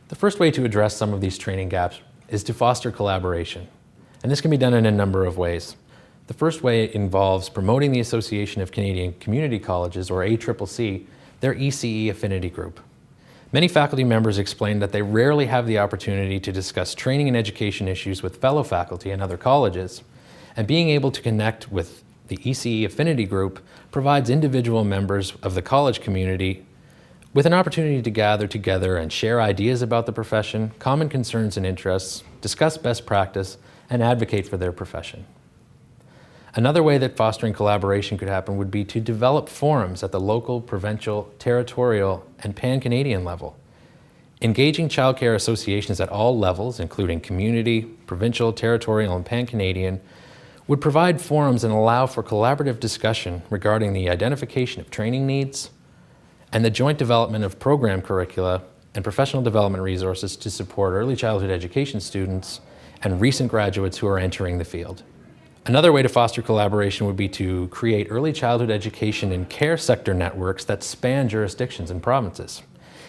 The first way to address some of these training gaps is to foster collaboration. And this can be done in a number of ways. The first way involves promoting the Association of Canadian Community Colleges, or ACCC, their ECE affinity group. Many faculty members explain that they rarely have the opportunity to discuss training and education issues with fellow faculty and other colleges, and being able to connect with the ECE affinity group provides individual members of the college community with an opportunity to gather together and share ideas about the profession, common concerns and interests, discuss best practice, and advocate for their profession. Another way that fostering collaboration could happen would be to develop forums at the local, provincial, territorial, and pan-Canadian level. Engaging childcare associations at all levels, including community, provincial, territorial, and pan-Canadian, would provide forums and allow for collaborative discussion regarding the identification of training needs and the joint development of program curricula and professional development resources to support early childhood education students and recent graduates who are entering the field. Another way to foster collaboration would be to create early childhood education and care sector networks that span jurisdictions and provinces.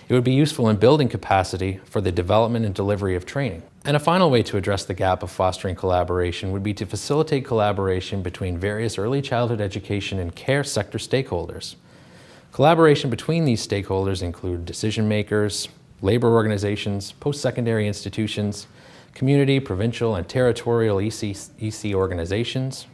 It would be useful in building capacity for the development and delivery of training. And a final way to address the gap of fostering collaboration would be to facilitate collaboration between various early childhood education and care sector stakeholders. Collaboration between these stakeholders include decision makers, labor organizations, post-secondary institutions, community, provincial, and territorial EC organizations,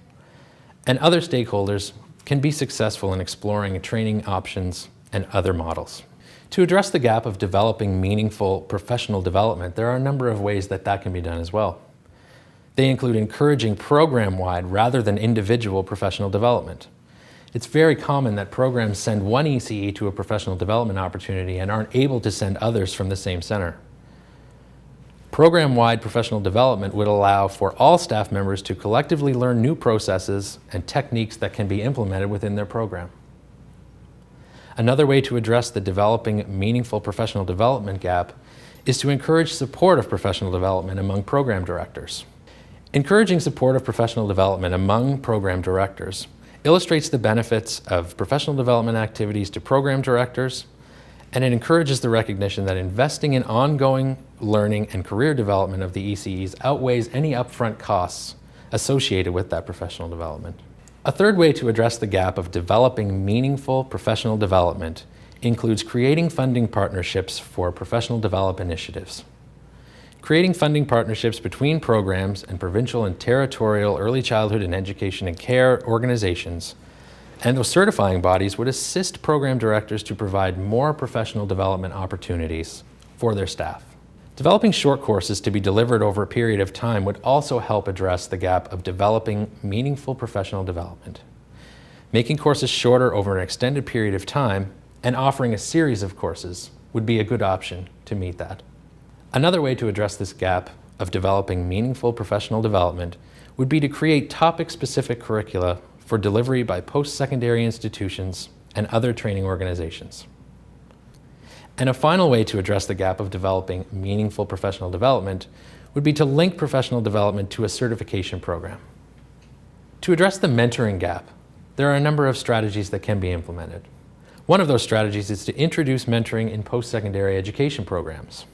and other stakeholders can be successful in exploring training options and other models. To address the gap of developing meaningful professional development, there are a number of ways that can be done as well. They include encouraging program-wide rather than individual professional development. It's very common that programs send one ECE to a professional development opportunity and aren't able to send others from the same center. Program-wide professional development would allow for all staff members to collectively learn new processes and techniques that can be implemented within their program. Another way to address the developing meaningful professional development gap is to encourage support of professional development among program directors. Encouraging support of professional development among program directors illustrates the benefits of professional development activities to program directors, and it encourages the recognition that investing in ongoing learning and career development of the ECEs outweighs any upfront costs associated with that professional development. A third way to address the gap of developing meaningful professional development includes creating funding partnerships for professional development initiatives. Creating funding partnerships between programs and provincial and territorial early childhood and education and care organizations and those certifying bodies would assist program directors to provide more professional development opportunities for their staff. Developing short courses to be delivered over a period of time would also help address the gap of developing meaningful professional development. Making courses shorter over an extended period of time and offering a series of courses would be a good option to meet that. Another way to address this gap of developing meaningful professional development would be to create topic-specific curricula for delivery by post-secondary institutions and other training organizations. And a final way to address the gap of developing meaningful professional development would be to link professional development to a certification program. To address the mentoring gap, there are a number of strategies that can be implemented. One of those strategies is to introduce mentoring in post-secondary education programs.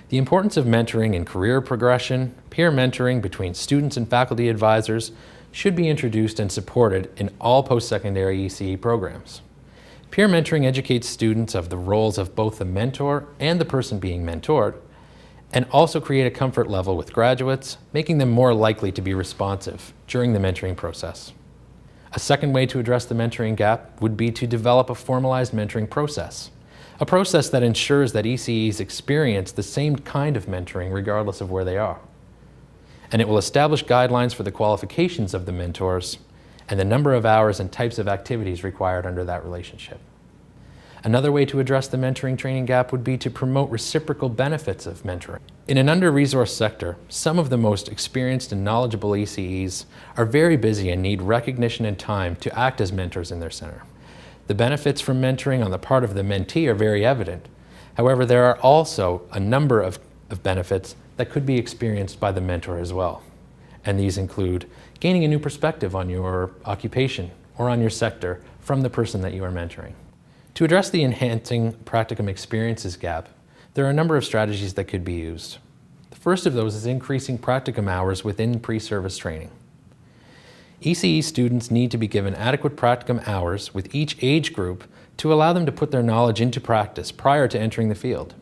The importance of mentoring in career progression, peer mentoring between students and faculty advisors should be introduced and supported in all post-secondary ECE programs. Peer mentoring educates students of the roles of both the mentor and the person being mentored, and also create a comfort level with graduates, making them more likely to be responsive during the mentoring process. A second way to address the mentoring gap would be to develop a formalized mentoring process, a process that ensures that ECEs experience the same kind of mentoring regardless of where they are. And it will establish guidelines for the qualifications of the mentors and the number of hours and types of activities required under that relationship. Another way to address the mentoring training gap would be to promote reciprocal benefits of mentoring. In an under-resourced sector, some of the most experienced and knowledgeable ECEs are very busy and need recognition and time to act as mentors in their center. The benefits from mentoring on the part of the mentee are very evident. However, there are also a number of benefits that could be experienced by the mentor as well. And these include gaining a new perspective on your occupation or on your sector from the person that you are mentoring. To address the enhancing practicum experiences gap, There are a number of strategies that could be used. The first of those is increasing practicum hours within pre-service training. ECE students need to be given adequate practicum hours with each age group to allow them to put their knowledge into practice prior to entering the field.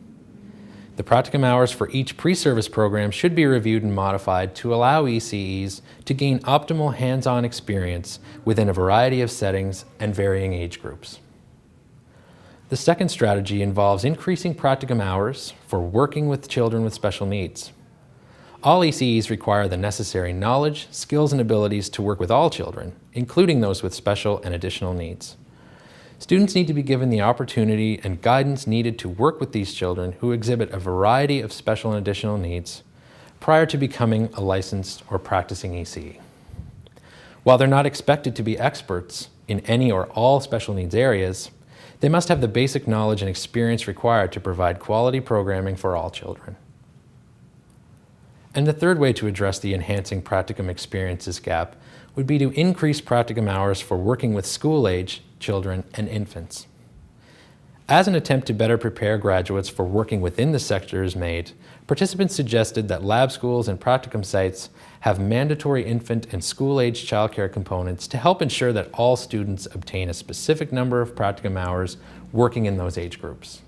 The practicum hours for each pre-service program should be reviewed and modified to allow ECEs to gain optimal hands-on experience within a variety of settings and varying age groups. The second strategy involves increasing practicum hours for working with children with special needs. All ECEs require the necessary knowledge, skills, and abilities to work with all children, including those with special and additional needs. Students need to be given the opportunity and guidance needed to work with these children who exhibit a variety of special and additional needs prior to becoming a licensed or practicing ECE. While they're not expected to be experts in any or all special needs areas, they must have the basic knowledge and experience required to provide quality programming for all children. And the third way to address the enhancing practicum experiences gap would be to increase practicum hours for working with school-age children and infants. As an attempt to better prepare graduates for working within the sectors made, participants suggested that lab schools and practicum sites have mandatory infant and school-age childcare components to help ensure that all students obtain a specific number of practicum hours working in those age groups.